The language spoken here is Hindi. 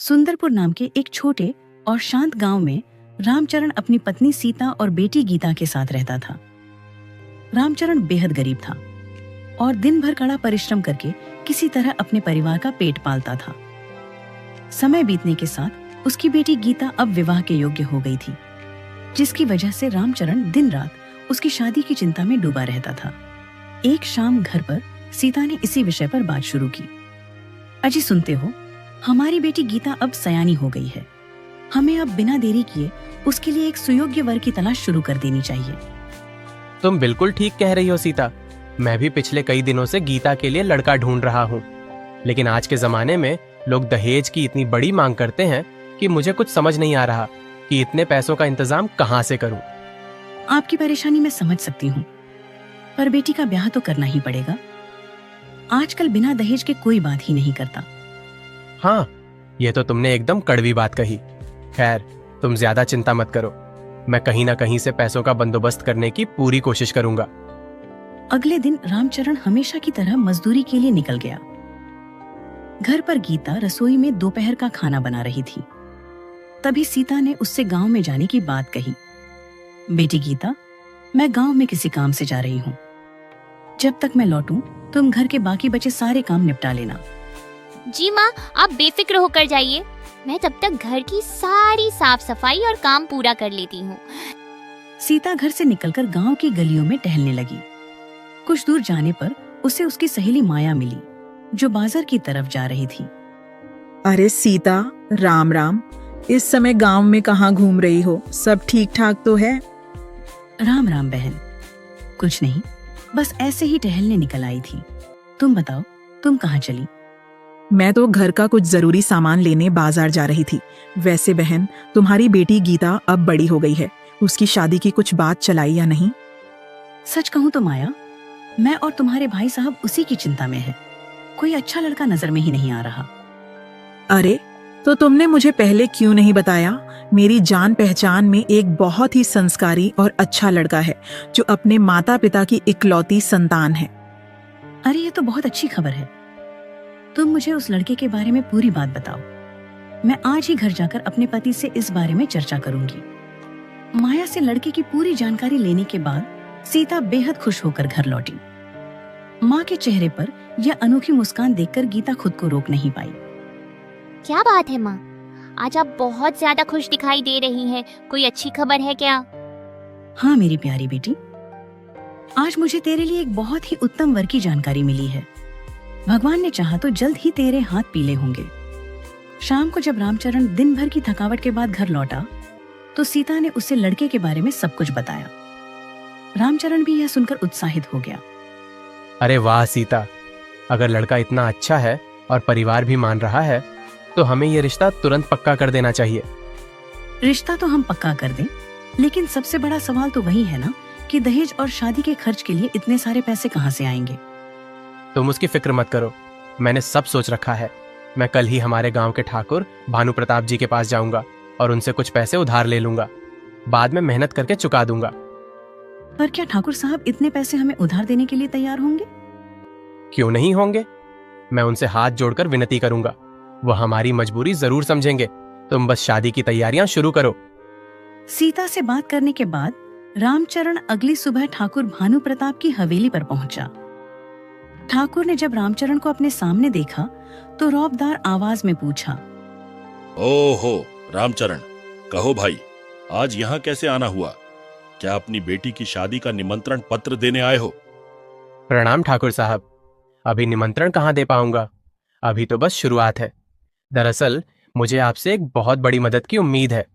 सुंदरपुर नाम के एक छोटे और शांत गांव में रामचरण अपनी पत्नी सीता और बेटी गीता के साथ रहता था। रामचरण बेहद गरीब था और दिन भर कड़ा परिश्रम करके किसी तरह अपने परिवार का पेट पालता था। समय बीतने के साथ उसकी बेटी गीता अब विवाह के योग्य हो गई थी, जिसकी वजह से रामचरण दिन रात उसकी शादी की चिंता में डूबा रहता था। एक शाम घर पर सीता ने इसी विषय पर बात शुरू की। अजी सुनते हो, हमारी बेटी गीता अब सयानी हो गई है। हमें अब बिना देरी किए उसके लिए एक सुयोग्य वर की तलाश शुरू कर देनी चाहिए। तुम बिल्कुल ठीक कह रही हो सीता। मैं भी पिछले कई दिनों से गीता के लिए लड़का ढूंढ रहा हूँ, लेकिन आज के जमाने में लोग दहेज की इतनी बड़ी मांग करते हैं कि मुझे कुछ समझ नहीं आ रहा कि इतने पैसों का इंतजाम कहाँ से करूं। आपकी परेशानी मैं समझ सकती हूँ, पर बेटी का ब्याह तो करना ही पड़ेगा। आजकल बिना दहेज के कोई बात ही नहीं करता। हाँ, ये तो तुमने एकदम कड़वी बात कही। खैर, तुम ज्यादा चिंता मत करो। मैं कहीं ना कहीं से पैसों का बंदोबस्त करने की पूरी कोशिश करूंगा। अगले दिन रामचरण हमेशा की तरह मजदूरी के लिए निकल गया। घर पर गीता रसोई में दोपहर का खाना बना रही थी। तभी सीता ने उससे गांव में जाने की बात कही। बेटी गीता, मैं गांव में किसी काम से जा रही हूँ। जब तक मैं लौटूं, तुम घर के बाकी बचे सारे काम निपटा लेना। जी माँ, आप बेफिक्र होकर जाइए। मैं तब तक घर की सारी साफ सफाई और काम पूरा कर लेती हूँ। सीता घर से निकलकर गांव की गलियों में टहलने लगी। कुछ दूर जाने पर उसे उसकी सहेली माया मिली, जो बाजार की तरफ जा रही थी। अरे सीता, राम राम। इस समय गांव में कहाँ घूम रही हो? सब ठीक ठाक तो है? राम राम बहन। कुछ नहीं, बस ऐसे ही टहलने निकल आई थी। तुम बताओ, तुम कहाँ चली? मैं तो घर का कुछ जरूरी सामान लेने बाजार जा रही थी। वैसे बहन, तुम्हारी बेटी गीता अब बड़ी हो गई है। उसकी शादी की कुछ बात चलाई या नहीं? सच कहूँ तो माया, मैं और तुम्हारे भाई साहब उसी की चिंता में है। कोई अच्छा लड़का नजर में ही नहीं आ रहा। अरे, तो तुमने मुझे पहले क्यों नहीं बताया? मेरी जान पहचान में एक बहुत ही संस्कारी और अच्छा लड़का है, जो अपने माता पिता की इकलौती संतान है। अरे, ये तो बहुत अच्छी खबर है। तुम मुझे उस लड़के के बारे में पूरी बात बताओ। मैं आज ही घर जाकर अपने पति से इस बारे में चर्चा करूंगी। माया से लड़के की पूरी जानकारी लेने के बाद सीता बेहद खुश होकर घर लौटी। माँ के चेहरे पर यह अनोखी मुस्कान देखकर गीता खुद को रोक नहीं पाई। क्या बात है माँ, आज आप बहुत ज्यादा खुश दिखाई दे रही हैं। कोई अच्छी खबर है क्या? हाँ मेरी प्यारी बेटी, आज मुझे तेरे लिए एक बहुत ही उत्तम वर की जानकारी मिली है। भगवान ने चाहा तो जल्द ही तेरे हाथ पीले होंगे। शाम को जब रामचरण दिन भर की थकावट के बाद घर लौटा, तो सीता ने उसे लड़के के बारे में सब कुछ बताया। रामचरण भी यह सुनकर उत्साहित हो गया। अरे वाह सीता, अगर लड़का इतना अच्छा है और परिवार भी मान रहा है, तो हमें ये रिश्ता तुरंत पक्का कर देना चाहिए। रिश्ता तो हम पक्का कर दें, लेकिन सबसे बड़ा सवाल तो वही है ना कि दहेज और शादी के खर्च के लिए इतने सारे पैसे कहाँ से आएंगे। तुम उसकी फिक्र मत करो, मैंने सब सोच रखा है। मैं कल ही हमारे गांव के ठाकुर भानु प्रताप जी के पास जाऊंगा और उनसे कुछ पैसे उधार ले लूंगा। बाद में मेहनत करके चुका दूंगा। पर क्या ठाकुर साहब इतने पैसे हमें उधार देने के लिए तैयार होंगे? क्यों नहीं होंगे? मैं उनसे हाथ जोड़कर विनती करूंगा। वो हमारी मजबूरी जरूर समझेंगे। तुम बस शादी की तैयारियां शुरू करो। सीता से बात करने के बाद रामचरण अगली सुबह ठाकुर भानु प्रताप की हवेली पर पहुंचा। ठाकुर ने जब रामचरण को अपने सामने देखा तो रौबदार आवाज में पूछा, ओहो रामचरण, कहो भाई, आज यहाँ कैसे आना हुआ? क्या अपनी बेटी की शादी का निमंत्रण पत्र देने आए हो? प्रणाम ठाकुर साहब। अभी निमंत्रण कहाँ दे पाऊंगा, अभी तो बस शुरुआत है। दरअसल मुझे आपसे एक बहुत बड़ी मदद की उम्मीद है।